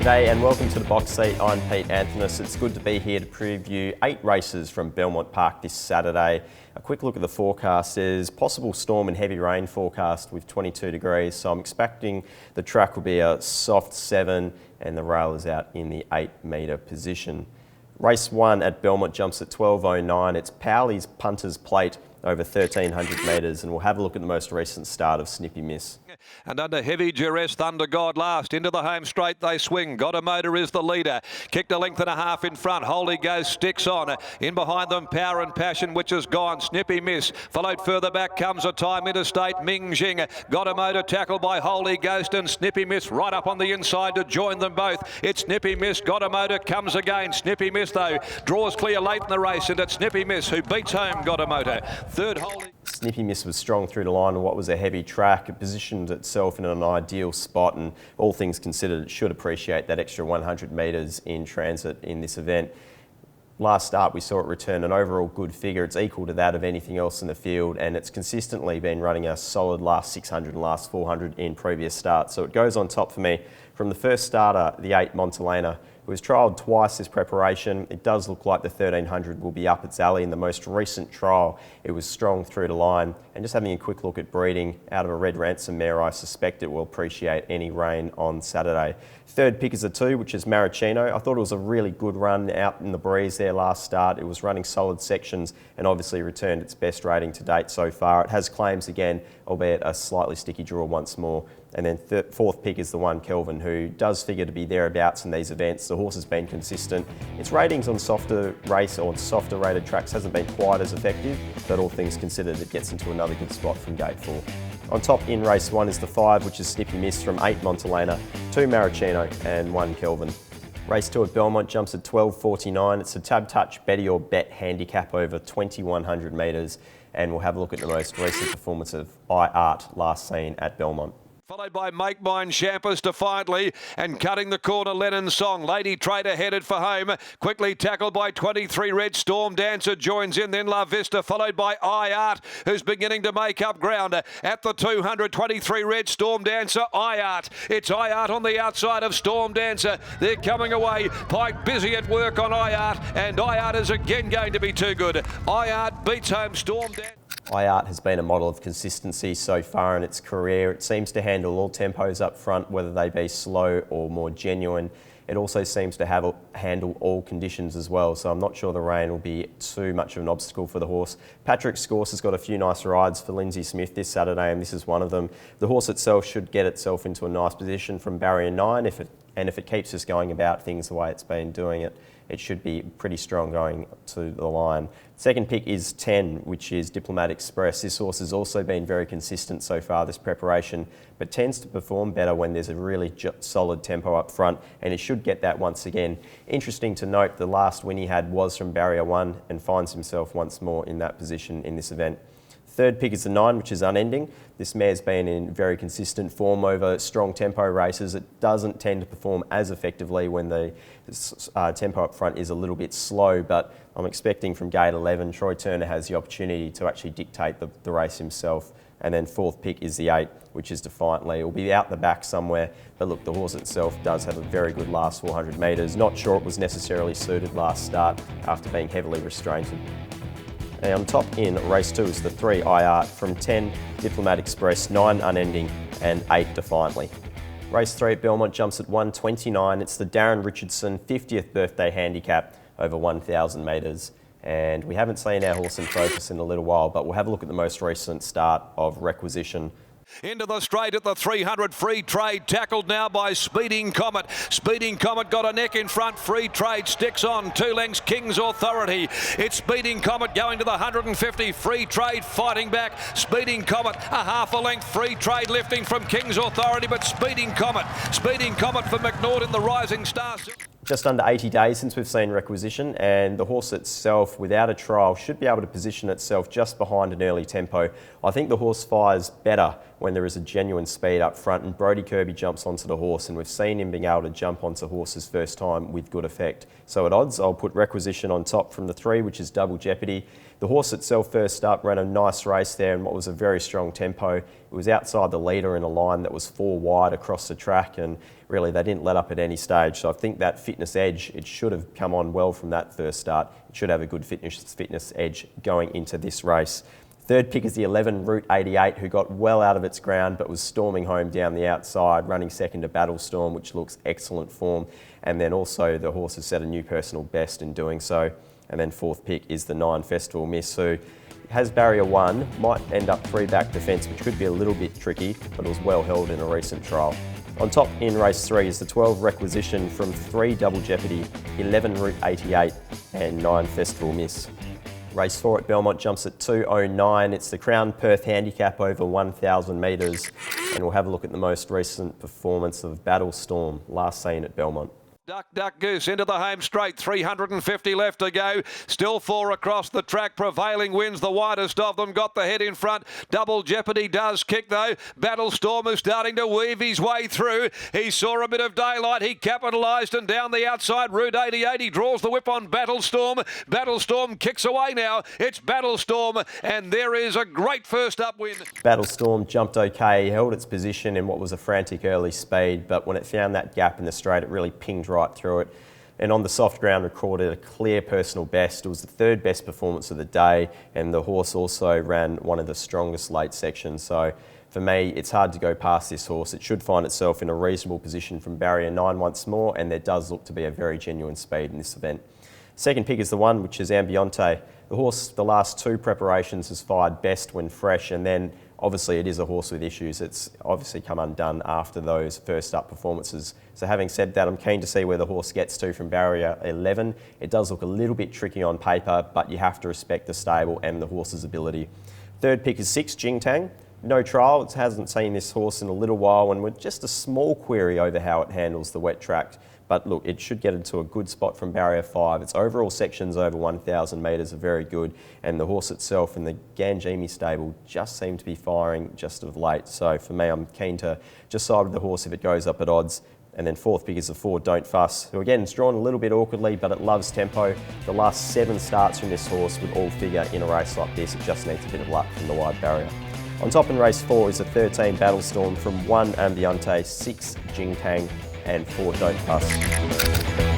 G'day and welcome to the Box Seat. I'm Pete Anthonus. It's good to be here to preview 8 races from Belmont Park this Saturday. A quick look at the forecast. There's possible storm and heavy rain forecast with 22 degrees, so I'm expecting the track will be a soft 7 and the rail is out in the 8 metre position. Race 1 at Belmont jumps at 12.09. It's Powley's Punter's Plate over 1,300 metres, and we'll have a look at the most recent start of Snippy Miss. And under heavy duress, Thunder God last. Into the home straight they swing. Got a Motor is the leader. Kicked a length and a half in front. Holy Ghost sticks on. In behind them, Power and Passion, which is gone. Snippy Miss. Followed further back comes a Time Interstate. Ming Jing. Got a Motor tackled by Holy Ghost and Snippy Miss right up on the inside to join them both. It's Snippy Miss. Got a Motor comes again. Snippy Miss, though, draws clear late in the race, and it's Snippy Miss who beats home Got a Motor. Third, Holy... Snippy Miss was strong through the line on what was a heavy track. It positioned itself in an ideal spot, and all things considered, it should appreciate that extra 100 metres in transit in this event. Last start, we saw it return an overall good figure. It's equal to that of anything else in the field, and it's consistently been running a solid last 600 and last 400 in previous starts. So it goes on top for me. From the first starter, the 8 Montelena, it was trialled twice this preparation. It does look like the 1,300 will be up its alley. In the most recent trial, it was strong through the line. And just having a quick look at breeding, out of a Red Ransom mare, I suspect it will appreciate any rain on Saturday. Third pick is a 2, which is Maraschino. I thought it was a really good run out in the breeze there last start. It was running solid sections and obviously returned its best rating to date so far. It has claims again, albeit a slightly sticky draw once more. And then fourth pick is the 1 Kelvin, who does figure to be thereabouts in these events. The horse has been consistent. Its ratings on softer race or softer rated tracks hasn't been quite as effective, but all things considered, it gets into another good spot from gate 4. On top in race 1 is the 5, which is Snippy Miss from 8 Montelena, 2 Maraschino and 1 Kelvin. Race 2 at Belmont jumps at 12.49. It's a Tab Touch Betty or Bet handicap over 2,100 metres, and we'll have a look at the most recent performance of iArt last seen at Belmont. Followed by Make Mine Champers defiantly, and cutting the corner Lennon Song. Lady Trader headed for home. Quickly tackled by 23 Red Storm Dancer joins in, then La Vista, followed by iArt, who's beginning to make up ground. At the 223 Red Storm Dancer, iArt. It's iArt on the outside of Storm Dancer. They're coming away. Pike busy at work on iArt, and iArt is again going to be too good. iArt beats home Storm Dancer. iArt has been a model of consistency so far in its career. It seems to handle all tempos up front, whether they be slow or more genuine. It also seems to handle all conditions as well, so I'm not sure the rain will be too much of an obstacle for the horse. Patrick Scorse has got a few nice rides for Lindsay Smith this Saturday, and this is one of them. The horse itself should get itself into a nice position from barrier 9, if it keeps just going about things the way it's been doing it. It should be pretty strong going to the line. Second pick is 10, which is Diplomat Express. This horse has also been very consistent so far this preparation, but tends to perform better when there's a really solid tempo up front, and it should get that once again. Interesting to note, the last win he had was from barrier 1 and finds himself once more in that position in this event. Third pick is the 9, which is Unending. This mare's been in very consistent form over strong tempo races. It doesn't tend to perform as effectively when the tempo up front is a little bit slow, but I'm expecting from gate 11, Troy Turner has the opportunity to actually dictate the race himself. And then fourth pick is the 8, which is Defiantly. It will be out the back somewhere, but look, the horse itself does have a very good last 400 metres. Not sure it was necessarily suited last start after being heavily restrained. And on top in race 2 is the 3 iArt from 10 Diplomat Express, 9 Unending and 8 Defiantly. Race 3 at Belmont jumps at 1.29. It's the Darren Richardson 50th birthday handicap over 1,000 metres. And we haven't seen our horse in focus in a little while, but we'll have a look at the most recent start of Requisition. Into the straight at the 300, Free Trade tackled now by Speeding Comet. Speeding Comet got a neck in front. Free Trade sticks on 2 lengths. King's Authority. It's Speeding Comet going to the 150. Free Trade fighting back. Speeding Comet a half a length. Free Trade lifting from King's Authority, but Speeding Comet for McNaught in the Rising Stars. Just under 80 days since we've seen Requisition, and the horse itself, without a trial, should be able to position itself just behind an early tempo. I think the horse fires better when there is a genuine speed up front, and Brodie Kirby jumps onto the horse, and we've seen him being able to jump onto horses first time with good effect. So at odds, I'll put Requisition on top from the 3, which is Double Jeopardy. The horse itself first up ran a nice race there in what was a very strong tempo. It was outside the leader in a line that was 4 wide across the track, and really they didn't let up at any stage. So I think that fitness edge, it should have come on well from that first start. It should have a good fitness edge going into this race. Third pick is the 11 Route 88, who got well out of its ground but was storming home down the outside, running second to Battlestorm, which looks excellent form. And then also the horse has set a new personal best in doing so. And then fourth pick is the 9 Festival Miss, who has barrier 1, might end up 3-back defence, which could be a little bit tricky, but it was well held in a recent trial. On top in race 3 is the 12 Requisition from 3 Double Jeopardy, 11 Route 88 and 9 Festival Miss. Race 4 at Belmont jumps at 2:09. It's the Crown Perth Handicap over 1,000 metres, and we'll have a look at the most recent performance of Battlestorm, last seen at Belmont. Duck, duck, goose into the home straight. 350 left to go. Still 4 across the track. Prevailing wins the widest of them. Got the head in front. Double Jeopardy does kick though. Battlestorm is starting to weave his way through. He saw a bit of daylight. He capitalised, and down the outside, Route 88. He draws the whip on Battlestorm. Battlestorm kicks away now. It's Battlestorm, and there is a great first up win. Battlestorm jumped okay, held its position in what was a frantic early speed, but when it found that gap in the straight, it really pinged right through it, and on the soft ground recorded a clear personal best. It was the 3rd best performance of the day, and the horse also ran one of the strongest late sections. So for me, it's hard to go past this horse. It should find itself in a reasonable position from barrier 9 once more, and there does look to be a very genuine speed in this event. Second pick is the 1, which is Ambiente. The horse, the last 2 preparations, has fired best when fresh, and then obviously it is a horse with issues. It's obviously come undone after those first up performances. So having said that, I'm keen to see where the horse gets to from barrier 11. It does look a little bit tricky on paper, but you have to respect the stable and the horse's ability. Third pick is 6, Jingtang. No trial, it hasn't seen this horse in a little while, and with just a small query over how it handles the wet track. But look, it should get into a good spot from barrier 5. Its overall sections over 1,000 metres are very good, and the horse itself in the Ganjimi stable just seem to be firing just of late. So for me, I'm keen to just side with the horse if it goes up at odds. And then fourth pick is the 4, Don't Fuss, who again is drawn a little bit awkwardly, but it loves tempo. The last 7 starts from this horse would all figure in a race like this. It just needs a bit of luck from the wide barrier. On top in race 4 is the 13 Battlestorm from 1 Ambiente, 6 Jingtang and 4 Don't Fuss.